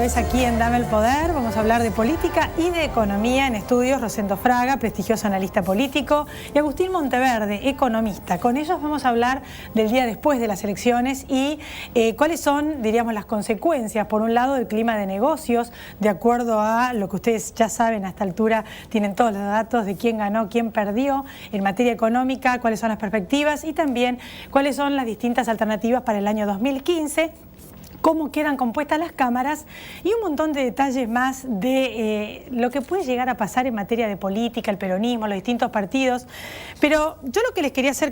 vez aquí en Dame el Poder. Vamos a hablar de política y de economía. En estudios, Rosendo Fraga, prestigioso analista político, y Agustín Monteverde, economista. Con ellos vamos a hablar del día después de las elecciones y cuáles son, diríamos, las consecuencias, por un lado, del clima de negocios, de acuerdo a lo que ustedes ya saben a esta altura, tienen todos los datos de quién ganó, quién perdió en materia económica, cuáles son las perspectivas y también cuáles son las distintas alternativas para el año 2015. Cómo quedan compuestas las cámaras y un montón de detalles más de lo que puede llegar a pasar en materia de política, el peronismo, los distintos partidos. Pero yo lo que les quería hacer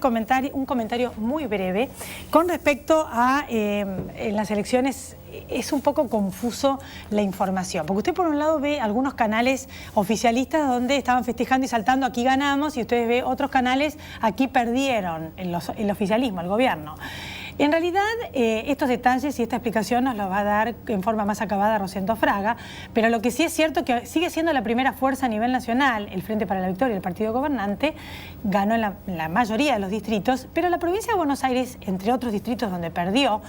un comentario muy breve con respecto a en las elecciones. Es un poco confuso la información, porque usted por un lado ve algunos canales oficialistas donde estaban festejando y saltando, aquí ganamos, y ustedes ve otros canales, aquí perdieron el oficialismo, el gobierno. En realidad, estos detalles y esta explicación nos los va a dar en forma más acabada Rosendo Fraga, pero lo que sí es cierto es que sigue siendo la primera fuerza a nivel nacional, el Frente para la Victoria, el partido gobernante, ganó en la mayoría de los distritos, pero la provincia de Buenos Aires, entre otros distritos donde perdió,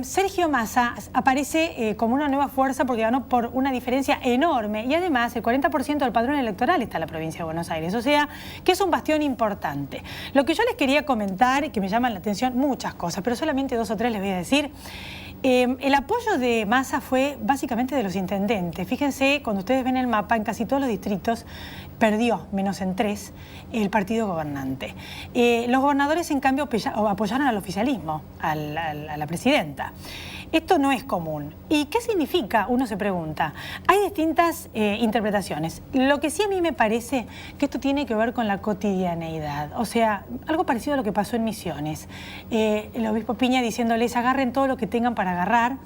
Sergio Massa aparece como una nueva fuerza porque ganó por una diferencia enorme y además el 40% del padrón electoral está en la provincia de Buenos Aires, o sea que es un bastión importante. Lo que yo les quería comentar, que me llaman la atención muchas cosas, pero solamente 2 o 3 les voy a decir. El apoyo de Massa fue básicamente de los intendentes. Fíjense, cuando ustedes ven el mapa, en casi todos los distritos perdió, menos en 3, el partido gobernante. Los gobernadores, en cambio, apoyaron al oficialismo, a la presidenta. Esto no es común. ¿Y qué significa? Uno se pregunta. Hay distintas interpretaciones. Lo que sí a mí me parece que esto tiene que ver con la cotidianeidad. O sea, algo parecido a lo que pasó en Misiones. El obispo Piña diciéndoles, agarren todo lo que tengan para agarrar,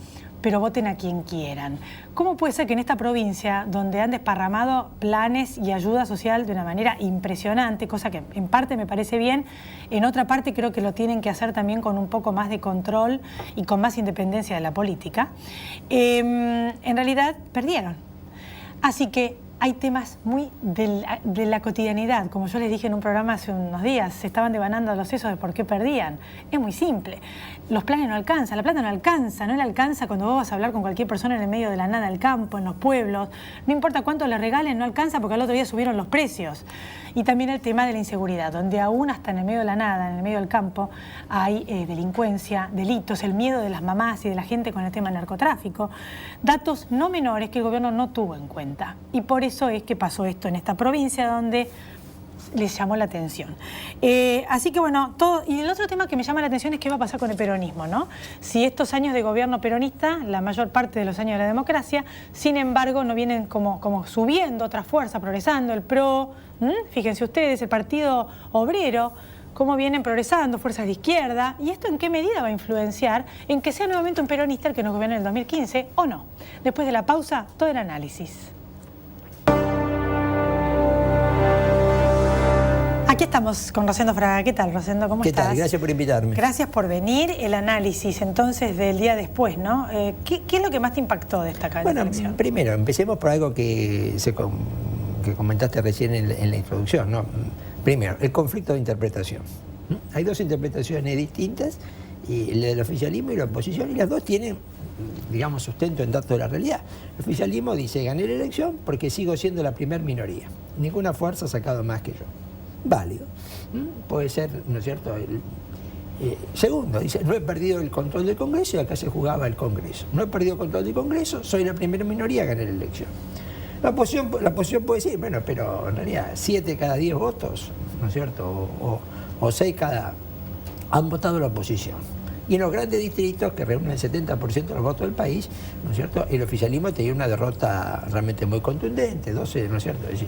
pero voten a quien quieran. ¿Cómo puede ser que en esta provincia, donde han desparramado planes y ayuda social de una manera impresionante, cosa que en parte me parece bien, en otra parte creo que lo tienen que hacer también con un poco más de control y con más independencia de la política, en realidad perdieron? Así que hay temas muy de la cotidianidad. Como yo les dije en un programa hace unos días, se estaban devanando los sesos de por qué perdían. Es muy simple. Los planes no alcanzan, la plata no alcanza, no le alcanza cuando vos vas a hablar con cualquier persona en el medio de la nada del campo, en los pueblos. No importa cuánto le regalen, no alcanza porque al otro día subieron los precios. Y también el tema de la inseguridad, donde aún hasta en el medio de la nada, en el medio del campo, hay delincuencia, delitos, el miedo de las mamás y de la gente con el tema del narcotráfico. Datos no menores que el gobierno no tuvo en cuenta. Y por eso es que pasó esto en esta provincia donde les llamó la atención. Así que bueno, todo. Y el otro tema que me llama la atención es qué va a pasar con el peronismo, ¿no? Si estos años de gobierno peronista, la mayor parte de los años de la democracia, sin embargo, no vienen como subiendo otras fuerzas, progresando, el PRO, fíjense ustedes, el Partido Obrero, cómo vienen progresando, fuerzas de izquierda, y esto en qué medida va a influenciar en que sea nuevamente un peronista el que nos gobierne en el 2015 o no. Después de la pausa, todo el análisis. Aquí estamos con Rosendo Fraga. ¿Qué tal, Rosendo? ¿Cómo estás? ¿Qué tal? Gracias por invitarme. Gracias por venir. El análisis, entonces, del día después, ¿no? ¿Qué es lo que más te impactó de esta elección? Primero, empecemos por algo que comentaste recién en la introducción, ¿no? Primero, el conflicto de interpretación. Hay 2 interpretaciones distintas, y la del oficialismo y la oposición, y las 2 tienen, digamos, sustento en datos de la realidad. El oficialismo dice, gané la elección porque sigo siendo la primer minoría. Ninguna fuerza ha sacado más que yo. Válido. Puede ser, ¿no es cierto? Segundo, dice, no he perdido el control del Congreso y acá se jugaba el Congreso. No he perdido el control del Congreso, soy la primera minoría, gané la elección. La oposición puede decir, bueno, pero en realidad 7 cada 10 votos, ¿no es cierto? O 6 cada... han votado la oposición. Y en los grandes distritos, que reúnen el 70% de los votos del país, ¿no es cierto? El oficialismo tenía una derrota realmente muy contundente, 12, ¿no es cierto? Es decir,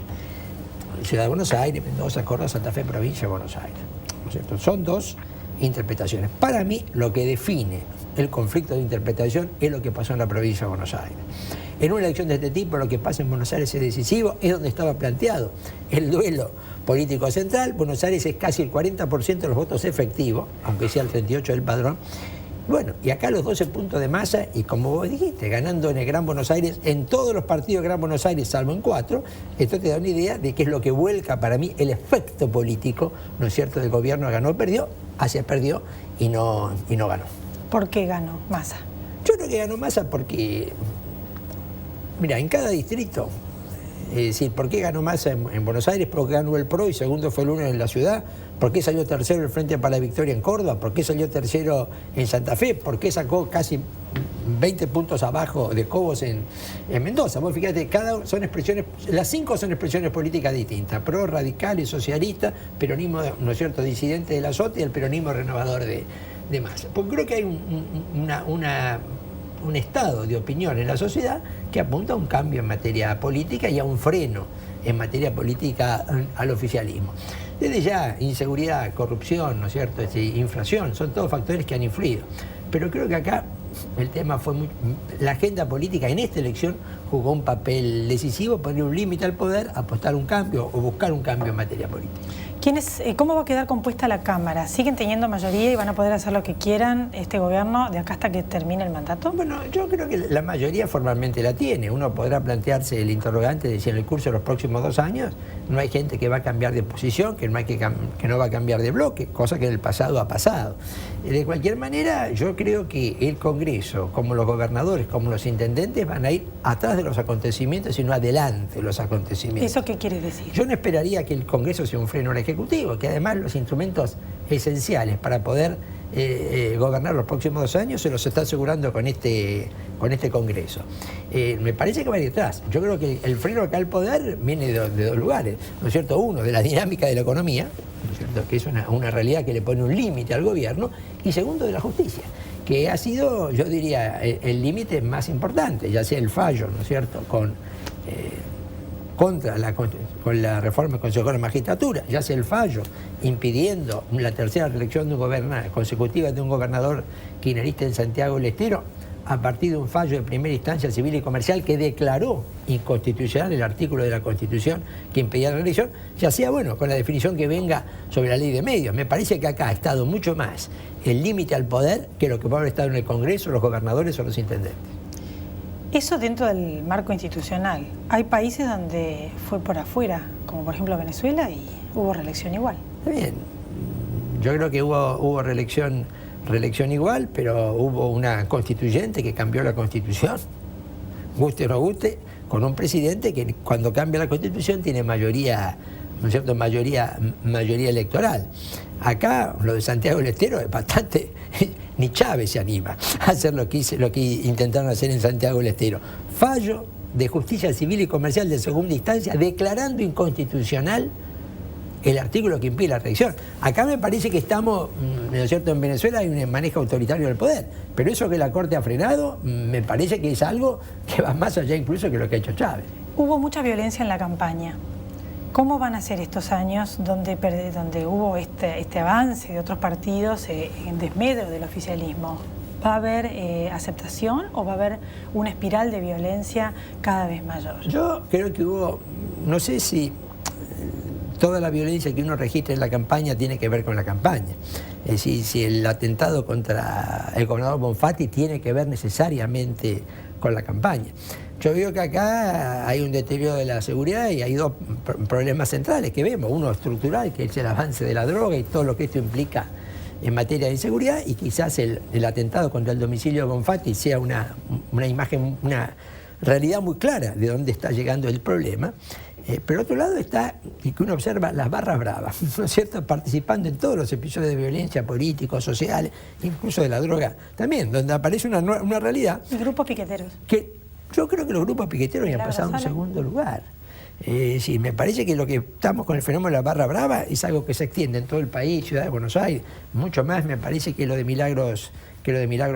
Ciudad de Buenos Aires, Mendoza, Córdoba, Santa Fe, provincia de Buenos Aires, ¿no es cierto? Son 2 interpretaciones. Para mí, lo que define el conflicto de interpretación es lo que pasó en la provincia de Buenos Aires. En una elección de este tipo, lo que pasa en Buenos Aires es decisivo, es donde estaba planteado el duelo político central. Buenos Aires es casi el 40% de los votos efectivos, aunque sea el 38% del padrón. Bueno, y acá los 12 puntos de Massa, y como vos dijiste, ganando en el Gran Buenos Aires, en todos los partidos de Gran Buenos Aires, salvo en 4, esto te da una idea de qué es lo que vuelca para mí el efecto político, ¿no es cierto?, del gobierno. Ganó o perdió, hacia perdió y no ganó. ¿Por qué ganó Massa? Yo creo que ganó Massa porque Mira, en cada distrito, es decir, ¿por qué ganó Massa en Buenos Aires? ¿Por qué ganó el PRO y segundo fue el UNO en la ciudad? ¿Por qué salió tercero el Frente para la Victoria en Córdoba? ¿Por qué salió tercero en Santa Fe? ¿Por qué sacó casi 20 puntos abajo de Cobos en Mendoza? Vos fíjate, son expresiones, las 5 son expresiones políticas distintas: PRO, radicales, socialistas, peronismo, ¿no es cierto?, disidente de la SOT y el peronismo renovador de Massa. Porque creo que hay un estado de opinión en la sociedad que apunta a un cambio en materia política y a un freno en materia política al oficialismo. Desde ya, inseguridad, corrupción, ¿no es cierto?, inflación, son todos factores que han influido. Pero creo que acá el tema fue la agenda política en esta elección jugó un papel decisivo, poner un límite al poder, apostar un cambio o buscar un cambio en materia política. ¿Cómo va a quedar compuesta la Cámara? ¿Siguen teniendo mayoría y van a poder hacer lo que quieran este gobierno de acá hasta que termine el mandato? Bueno, yo creo que la mayoría formalmente la tiene. Uno podrá plantearse el interrogante de si en el curso de los próximos 2 años no hay gente que va a cambiar de posición, que no va a cambiar de bloque, cosa que en el pasado ha pasado. De cualquier manera, yo creo que el Congreso, como los gobernadores, como los intendentes, van a ir atrás de los acontecimientos y no adelante de los acontecimientos. ¿Eso qué quiere decir? Yo no esperaría que el Congreso sea un freno al Ejecutivo, que además los instrumentos esenciales para poder gobernar los próximos 2 años se los está asegurando con este Congreso. Me parece que va a ir atrás. Yo creo que el freno acá al poder viene de 2 lugares, ¿no es cierto? Uno, de la dinámica de la economía, ¿no es cierto?, que es una realidad que le pone un límite al gobierno, y segundo, de la justicia, que ha sido, yo diría, el límite más importante, ya sea el fallo, ¿no es cierto?, con la reforma del Consejo de la Magistratura, ya sea el fallo impidiendo la tercera reelección consecutiva de un gobernador kirchnerista en Santiago del Estero, a partir de un fallo de primera instancia civil y comercial que declaró inconstitucional el artículo de la Constitución que impedía la reelección, ya sea, bueno, con la definición que venga sobre la ley de medios. Me parece que acá ha estado mucho más el límite al poder que lo que puede haber estado en el Congreso, los gobernadores o los intendentes. Eso dentro del marco institucional. Hay países donde fue por afuera, como por ejemplo Venezuela, y hubo reelección igual. Está bien. Yo creo que hubo reelección igual, pero hubo una constituyente que cambió la Constitución, guste o no guste, con un presidente que cuando cambia la Constitución tiene mayoría, ¿no es cierto?, mayoría electoral. Acá, lo de Santiago del Estero es bastante... Ni Chávez se anima a hacer lo que intentaron hacer en Santiago del Estero. Fallo de justicia civil y comercial de segunda instancia declarando inconstitucional el artículo que impide la reelección. Acá me parece que estamos, ¿no es cierto?, en Venezuela hay un manejo autoritario del poder, pero eso que la Corte ha frenado me parece que es algo que va más allá incluso que lo que ha hecho Chávez. Hubo mucha violencia en la campaña. ¿Cómo van a ser estos años donde hubo este avance de otros partidos en desmedro del oficialismo? ¿Va a haber aceptación o va a haber una espiral de violencia cada vez mayor? Yo creo que hubo, no sé si toda la violencia que uno registra en la campaña tiene que ver con la campaña. Es decir, si el atentado contra el gobernador Bonfatti tiene que ver necesariamente con la campaña. Yo veo que acá hay un deterioro de la seguridad y hay 2 problemas centrales que vemos. Uno estructural, que es el avance de la droga y todo lo que esto implica en materia de inseguridad, y quizás el atentado contra el domicilio de Bonfatti sea una imagen, una realidad muy clara de dónde está llegando el problema. Pero otro lado está, y que uno observa, las barras bravas, ¿no es cierto?, participando en todos los episodios de violencia políticos, sociales, incluso de la droga también, donde aparece una realidad. ¿Y grupos piqueteros? Que yo creo que los grupos piqueteros ya han pasado a un segundo lugar. Sí, me parece que lo que estamos con el fenómeno de la barra brava es algo que se extiende en todo el país, Ciudad de Buenos Aires, mucho más me parece que lo de Milagros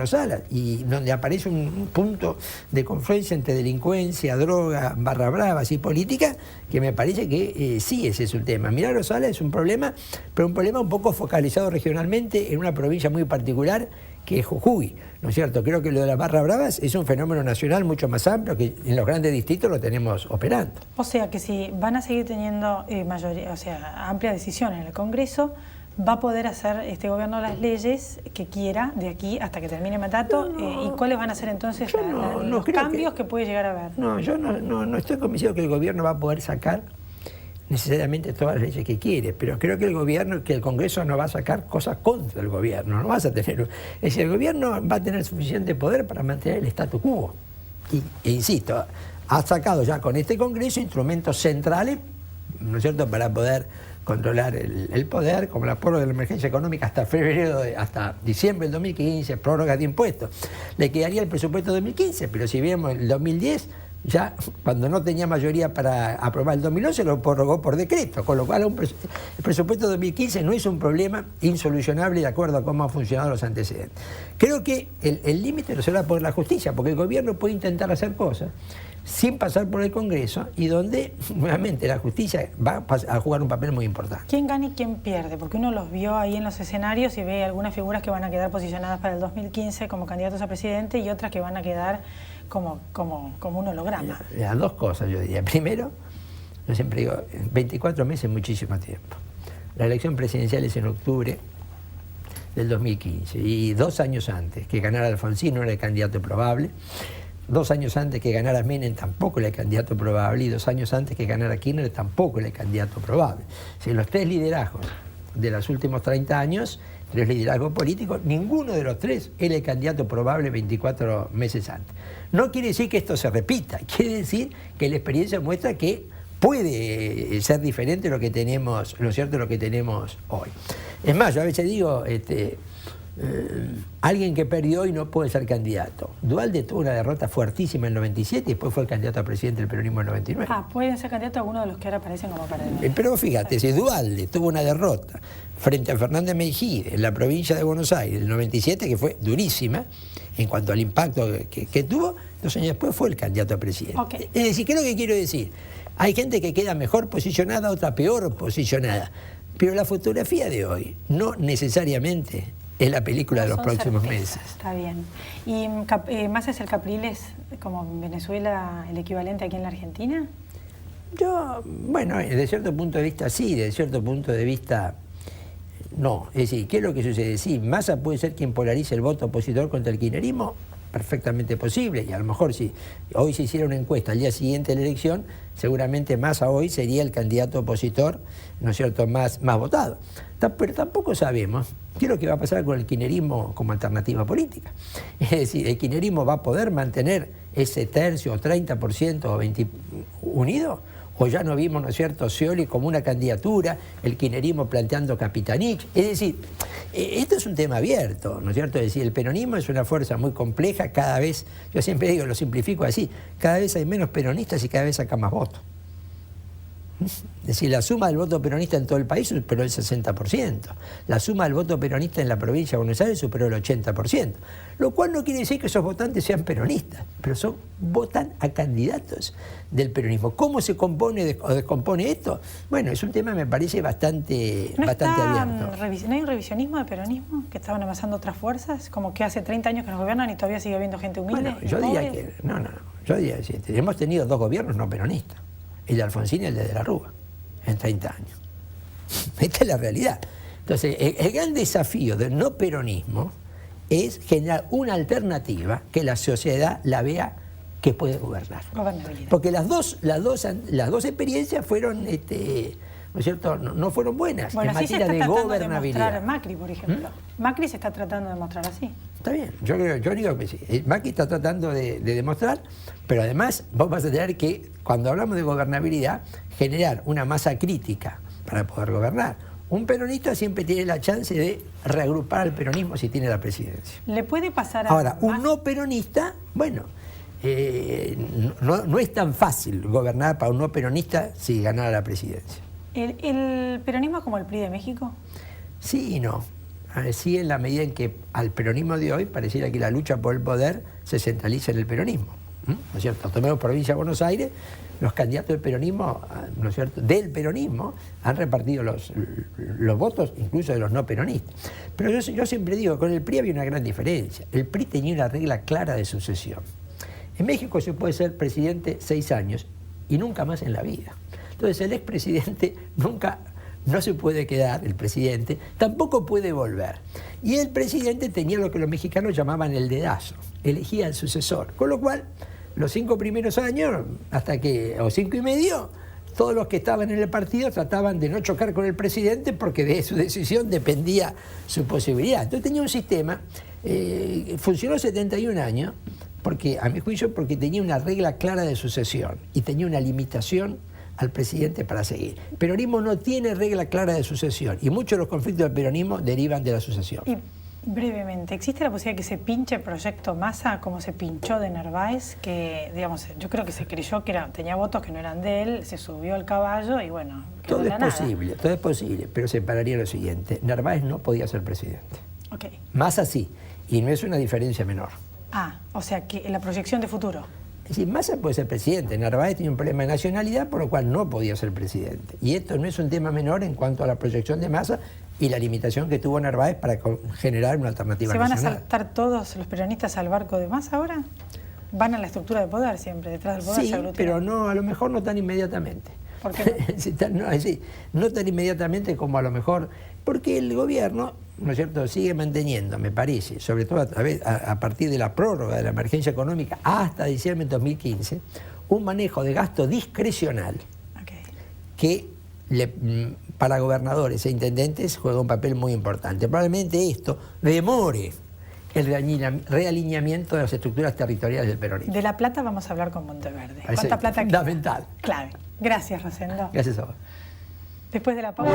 Salas, y donde aparece un punto de confluencia entre delincuencia, droga, barra bravas y política, que me parece que sí ese es un tema. Milagros Salas es un problema, pero un problema un poco focalizado regionalmente en una provincia muy particular, que es Jujuy, ¿no es cierto? Creo que lo de las barras bravas es un fenómeno nacional mucho más amplio, que en los grandes distritos lo tenemos operando. O sea que si van a seguir teniendo amplia decisión en el Congreso, va a poder hacer este gobierno las leyes que quiera de aquí hasta que termine el mandato. ¿Y cuáles van a ser entonces los cambios que puede llegar a haber? No, yo no estoy convencido que el gobierno va a poder sacar necesariamente todas las leyes que quiere, pero creo que el Congreso no va a sacar cosas contra el gobierno, no vas a tener... Es decir, el gobierno va a tener suficiente poder para mantener el statu quo. E insisto, ha sacado ya con este Congreso instrumentos centrales, ¿no es cierto?, para poder controlar el poder, como la prórroga de la emergencia económica hasta diciembre del 2015, prórroga de impuestos. Le quedaría el presupuesto de 2015, pero si vemos el 2010, ya cuando no tenía mayoría para aprobar el 2011, lo prorrogó por decreto, con lo cual el presupuesto de 2015 no es un problema insolucionable de acuerdo a cómo han funcionado los antecedentes. Creo que el límite lo será por la justicia, porque el gobierno puede intentar hacer cosas sin pasar por el Congreso y donde, nuevamente, la justicia va a jugar un papel muy importante. ¿Quién gana y quién pierde? Porque uno los vio ahí en los escenarios y ve algunas figuras que van a quedar posicionadas para el 2015 como candidatos a presidente y otras que van a quedar como un holograma. Las dos cosas, yo diría. Primero, yo siempre digo, 24 meses es muchísimo tiempo. La elección presidencial es en octubre del 2015 y 2 años antes que ganara Alfonsín no era el candidato probable. 2 años antes que ganara Menem tampoco era el candidato probable y 2 años antes que ganara Kirchner tampoco era el candidato probable. Si en los 3 liderazgos de los últimos 30 años, 3 liderazgos políticos, ninguno de los 3 era el candidato probable 24 meses antes. No quiere decir que esto se repita, quiere decir que la experiencia muestra que puede ser diferente lo que tenemos, lo cierto, lo que tenemos hoy. Es más, yo a veces digo, alguien que perdió hoy no puede ser candidato. Duhalde tuvo una derrota fuertísima en el 97 y después fue el candidato a presidente del peronismo en el 99. Pueden ser candidato alguno de los que ahora aparecen como perdedores. Pero fíjate, si Duhalde tuvo una derrota frente a Fernández Mejide en la provincia de Buenos Aires en el 97, que fue durísima en cuanto al impacto que tuvo, 2 años después fue el candidato a presidente. Okay. Es decir, ¿qué es lo que quiero decir? Hay gente que queda mejor posicionada, otra peor posicionada. Pero la fotografía de hoy no necesariamente es la película de los próximos meses. Está bien. ¿Y Massa es el Capriles como en Venezuela el equivalente aquí en la Argentina? Bueno, de cierto punto de vista sí, de cierto punto de vista no. Es decir, ¿qué es lo que sucede? Sí, Massa puede ser quien polarice el voto opositor contra el kirchnerismo, perfectamente posible, y a lo mejor si hoy se hiciera una encuesta al día siguiente de la elección, seguramente Massa hoy sería el candidato opositor, ¿no es cierto?, más votado. Pero tampoco sabemos qué es lo que va a pasar con el kirchnerismo como alternativa política. Es decir, ¿el kirchnerismo va a poder mantener ese tercio o 30% o 20% unido? ¿O ya no vimos, ¿no es cierto?, Scioli como una candidatura, el kirchnerismo planteando Capitanich? Es decir, esto es un tema abierto, ¿no es cierto? Es decir, el peronismo es una fuerza muy compleja, cada vez, yo siempre digo, lo simplifico así, cada vez hay menos peronistas y cada vez saca más votos. Es decir, la suma del voto peronista en todo el país superó el 60%. La suma del voto peronista en la provincia de Buenos Aires superó el 80%. Lo cual no quiere decir que esos votantes sean peronistas, pero votan a candidatos del peronismo. ¿Cómo se compone o descompone esto? Bueno, es un tema, me parece, bastante abierto. ¿No hay un revisionismo del peronismo? ¿Que estaban avanzando otras fuerzas? Como que hace 30 años que nos gobiernan y todavía sigue habiendo gente humilde. Bueno, yo diría que... Yo diría que hemos tenido 2 gobiernos no peronistas. El de Alfonsín y el de la Rúa, en 30 años. Esta es la realidad. Entonces, el gran desafío del no peronismo es generar una alternativa que la sociedad la vea que puede gobernar. Porque las dos experiencias fueron, ¿no es cierto?, no fueron buenas en materia de gobernabilidad. De Macri, por ejemplo. Macri se está tratando de mostrar así. Está bien, yo digo que sí. Macri está tratando de demostrar, pero además vos vas a tener que, cuando hablamos de gobernabilidad, generar una masa crítica para poder gobernar. Un peronista siempre tiene la chance de reagrupar al peronismo si tiene la presidencia. ¿Le puede pasar a... Ahora, un no peronista, bueno, no es tan fácil gobernar para un no peronista si ganara la presidencia. ¿El peronismo es como el PRI de México? Sí y no. Sí, en la medida en que al peronismo de hoy pareciera que la lucha por el poder se centraliza en el peronismo. ¿No es cierto? Tomemos provincia de Buenos Aires, los candidatos del peronismo, ¿no es cierto?, del peronismo han repartido los votos incluso de los no peronistas. Pero yo siempre digo, con el PRI había una gran diferencia. El PRI tenía una regla clara de sucesión. En México se puede ser presidente 6 años y nunca más en la vida. Entonces el expresidente no se puede quedar, el presidente, tampoco puede volver. Y el presidente tenía lo que los mexicanos llamaban el dedazo, elegía al sucesor. Con lo cual, los 5 primeros años, o 5 y medio, todos los que estaban en el partido trataban de no chocar con el presidente porque de su decisión dependía su posibilidad. Entonces tenía un sistema, funcionó 71 años, porque a mi juicio porque tenía una regla clara de sucesión y tenía una limitación al presidente para seguir. El peronismo no tiene regla clara de sucesión y muchos de los conflictos del peronismo derivan de la sucesión. Y brevemente, ¿existe la posibilidad de que se pinche el proyecto Massa como se pinchó de Narváez? Que, digamos, yo creo que se creyó que tenía votos que no eran de él, se subió al caballo y bueno, quedó Todo de la es posible, todo es posible, pero separaría lo siguiente. Narváez no podía ser presidente. Okay. Massa sí, y no es una diferencia menor. Ah, o sea que la proyección de futuro. Es decir, Massa puede ser presidente, Narváez tiene un problema de nacionalidad por lo cual no podía ser presidente. Y esto no es un tema menor en cuanto a la proyección de Massa y la limitación que tuvo Narváez para generar una alternativa nacional. ¿Se van a saltar todos los peronistas al barco de Massa ahora? Van a la estructura de poder siempre, detrás del poder sí, se aglutinan. pero no, a lo mejor no tan inmediatamente. ¿Por qué no? No tan inmediatamente como a lo mejor, porque el gobierno, ¿no es cierto?, sigue manteniendo, me parece, sobre todo a partir de la prórroga de la emergencia económica hasta diciembre de 2015, un manejo de gasto discrecional que para gobernadores e intendentes juega un papel muy importante. Probablemente esto demore el realineamiento de las estructuras territoriales del peronismo. De La Plata vamos a hablar con Monteverde. Parece ¿Cuánta plata fundamental. Clave. Gracias, Rosendo. Gracias a vos. Después de la pausa.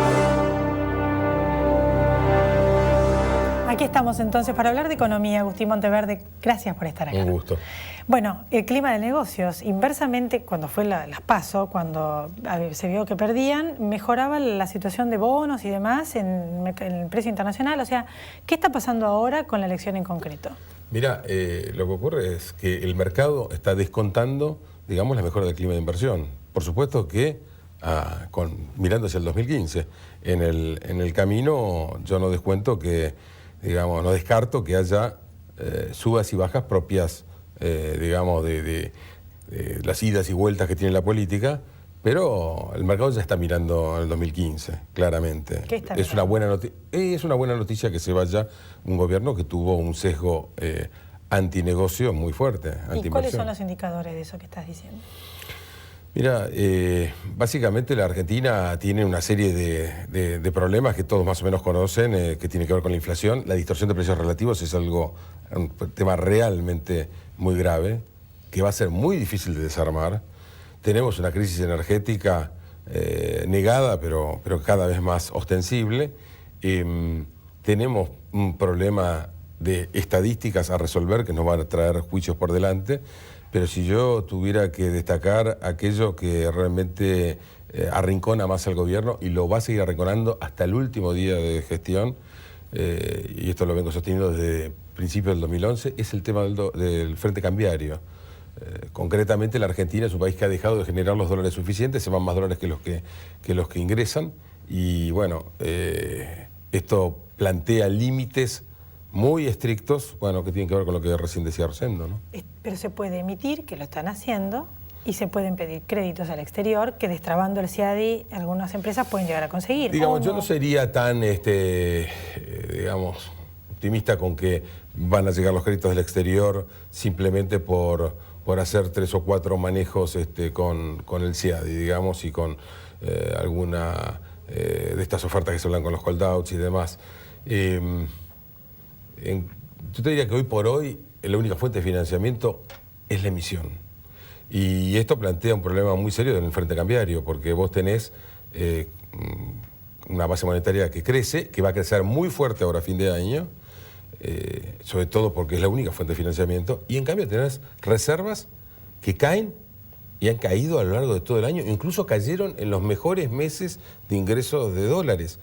Aquí estamos entonces para hablar de economía. Agustín Monteverde, gracias por estar acá. Un gusto. Bueno, el clima de negocios, inversamente, cuando fue las PASO, cuando se vio que perdían, mejoraba la situación de bonos y demás en el precio internacional. O sea, ¿qué está pasando ahora con la elección en concreto? Mira, lo que ocurre es que el mercado está descontando, digamos, la mejora del clima de inversión. Por supuesto que, mirando hacia el 2015, en el camino yo no descuento que, digamos, no descarto que haya subas y bajas propias, digamos, de las idas y vueltas que tiene la política, pero el mercado ya está mirando al 2015, claramente. ¿Qué está es una buena noticia que se vaya un gobierno que tuvo un sesgo antinegocio muy fuerte. ¿Y cuáles son los indicadores de eso que estás diciendo? Mira, básicamente la Argentina tiene una serie de problemas que todos más o menos conocen, que tiene que ver con la inflación. La distorsión de precios relativos es un tema realmente muy grave, que va a ser muy difícil de desarmar. Tenemos una crisis energética negada, pero cada vez más ostensible. Tenemos un problema de estadísticas a resolver que nos van a traer juicios por delante. Pero si yo tuviera que destacar aquello que realmente arrincona más al gobierno, y lo va a seguir arrinconando hasta el último día de gestión, y esto lo vengo sosteniendo desde principios del 2011, es el tema del frente cambiario. Concretamente, la Argentina es un país que ha dejado de generar los dólares suficientes, se van más dólares que los que ingresan, y bueno, esto plantea límites muy estrictos, bueno, que tienen que ver con lo que recién decía Rosendo, ¿no? Pero se puede emitir, que lo están haciendo, y se pueden pedir créditos al exterior, que destrabando el CIADI algunas empresas pueden llegar a conseguir. Digamos, yo no sería tan, digamos, optimista con que van a llegar los créditos del exterior simplemente por hacer 3 o 4 manejos con el CIADI, digamos, y con alguna de estas ofertas que se hablan con los holdouts y demás. Yo te diría que hoy por hoy la única fuente de financiamiento es la emisión. Y esto plantea un problema muy serio en el frente cambiario, porque vos tenés una base monetaria que crece, que va a crecer muy fuerte ahora a fin de año, sobre todo porque es la única fuente de financiamiento, y en cambio tenés reservas que caen y han caído a lo largo de todo el año, incluso cayeron en los mejores meses de ingresos de dólares.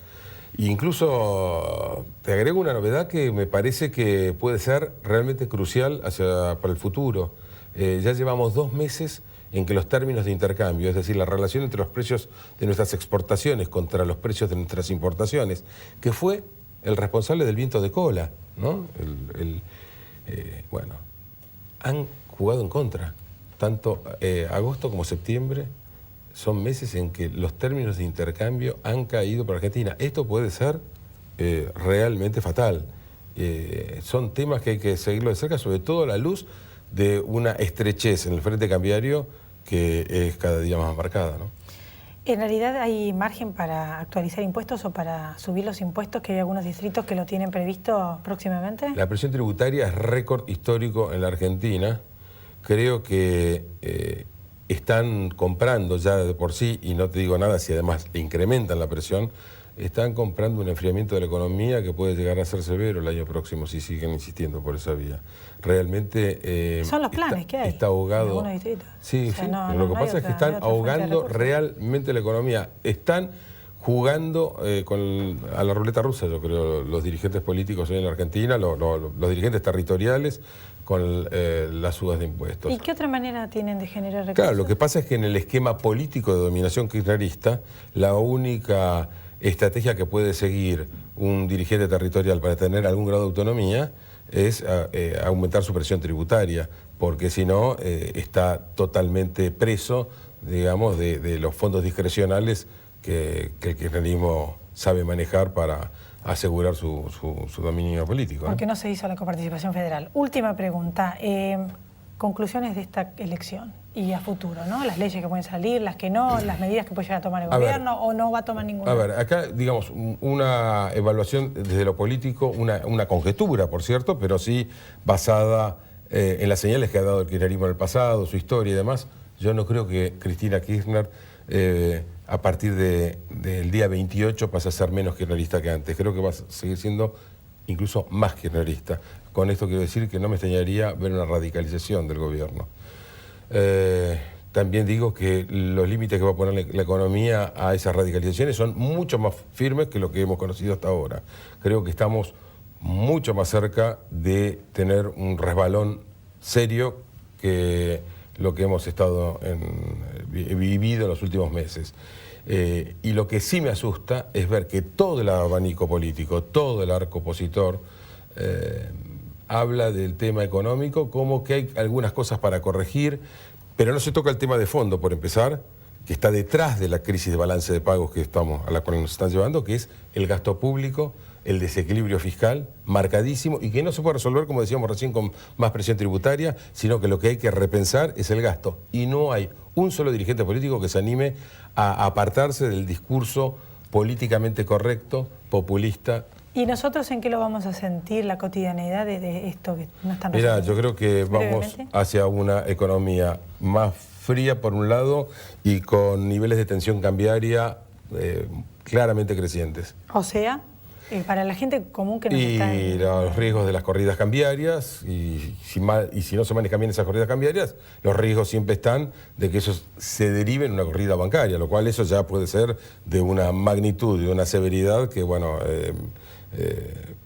Incluso te agrego una novedad que me parece que puede ser realmente crucial para el futuro. Ya llevamos 2 meses en que los términos de intercambio, es decir, la relación entre los precios de nuestras exportaciones contra los precios de nuestras importaciones, que fue el responsable del viento de cola, ¿no? Bueno, han jugado en contra. Tanto agosto como septiembre son meses en que los términos de intercambio han caído para Argentina. Esto puede ser realmente fatal. Son temas que hay que seguirlo de cerca, sobre todo a la luz de una estrechez en el frente cambiario que es cada día más marcada, ¿no? ¿En realidad hay margen para actualizar impuestos o para subir los impuestos, que hay algunos distritos que lo tienen previsto próximamente? La presión tributaria es récord histórico en la Argentina. creo que están comprando ya de por sí, y no te digo nada si además le incrementan la presión, están comprando un enfriamiento de la economía que puede llegar a ser severo el año próximo si siguen insistiendo por esa vía. Realmente son los planes que hay está ahogado. en algunos distritos. Sí, O sea, sí, no, pero lo que no hay pasa es que otra- no están hay otra fuente de ahogando recursos. realmente la economía. Están jugando a la ruleta rusa, yo creo, los dirigentes políticos hoy en la Argentina, los dirigentes territoriales, con las subas de impuestos. ¿Y qué otra manera tienen de generar recursos? Claro, lo que pasa es que en el esquema político de dominación kirchnerista, la única estrategia que puede seguir un dirigente territorial para tener algún grado de autonomía es aumentar su presión tributaria, porque si no está totalmente preso, digamos, de los fondos discrecionales que el kirchnerismo sabe manejar para asegurar su dominio político, ¿no? Porque no se hizo la coparticipación federal. Última pregunta. Conclusiones de esta elección y a futuro, ¿no? Las leyes que pueden salir, las que no, las medidas que puede llegar a tomar el gobierno o no va a tomar ninguna. A ver, acá, digamos, una evaluación desde lo político, una conjetura, por cierto, pero sí basada en las señales que ha dado el kirchnerismo en el pasado, su historia y demás. Yo no creo que Cristina Kirchner, a partir del día 28, pase a ser menos kirchnerista que antes. Creo que va a seguir siendo incluso más kirchnerista. Con esto quiero decir que no me extrañaría ver una radicalización del gobierno. También digo que los límites que va a poner la economía a esas radicalizaciones son mucho más firmes que lo que hemos conocido hasta ahora. Creo que estamos mucho más cerca de tener un resbalón serio que lo que hemos vivido en los últimos meses. Y lo que sí me asusta es ver que todo el abanico político, todo el arco opositor, habla del tema económico como que hay algunas cosas para corregir, pero no se toca el tema de fondo, por empezar, que está detrás de la crisis de balance de pagos a la cual nos están llevando, que es el gasto público, el desequilibrio fiscal marcadísimo y que no se puede resolver, como decíamos recién, con más presión tributaria, sino que lo que hay que repensar es el gasto. Y no hay un solo dirigente político que se anime a apartarse del discurso políticamente correcto, populista. ¿Y nosotros en qué lo vamos a sentir, la cotidianeidad de esto que no están Mirá, resolviendo? yo creo que vamos hacia una economía más fría por un lado y con niveles de tensión cambiaria claramente crecientes. O sea, para la gente común que nos está... Y los riesgos de las corridas cambiarias, y si no se manejan bien esas corridas cambiarias, los riesgos siempre están de que eso se derive en una corrida bancaria, lo cual eso ya puede ser de una magnitud y de una severidad que, bueno,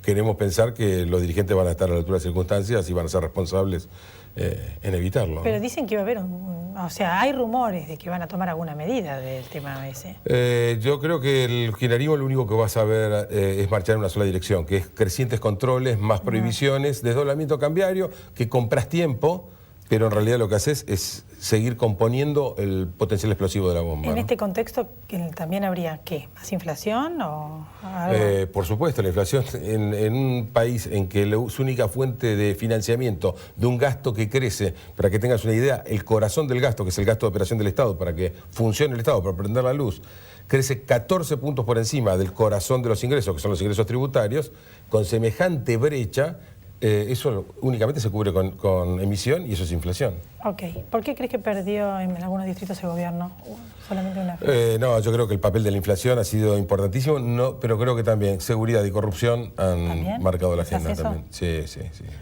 queremos pensar que los dirigentes van a estar a la altura de las circunstancias y van a ser responsables en evitarlo. Pero dicen que va a haber o sea, hay rumores de que van a tomar alguna medida del tema ese. Yo creo que el kirchnerismo lo único que va a saber es marchar en una sola dirección, que es crecientes controles, más prohibiciones, desdoblamiento cambiario, que compras tiempo, pero en realidad lo que haces es seguir componiendo el potencial explosivo de la bomba. En este contexto también habría, ¿qué? ¿Más inflación o algo? Por supuesto, la inflación en un país en que su única fuente de financiamiento de un gasto que crece, para que tengas una idea, el corazón del gasto, que es el gasto de operación del Estado, para que funcione el Estado, para prender la luz, crece 14 puntos por encima del corazón de los ingresos, que son los ingresos tributarios, con semejante brecha. Eso únicamente se cubre con emisión y eso es inflación. Ok. ¿Por qué crees que perdió en algunos distritos el gobierno? Solamente una... No, yo creo que el papel de la inflación ha sido importantísimo, pero creo que también seguridad y corrupción han marcado la agenda también. Sí.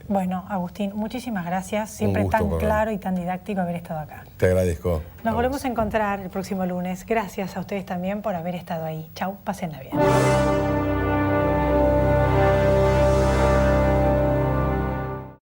Bueno, Agustín, muchísimas gracias. Siempre tan claro y tan didáctico haber estado acá. Te agradezco. Nos volvemos a encontrar el próximo lunes. Gracias a ustedes también por haber estado ahí. Chau, pásenla bien.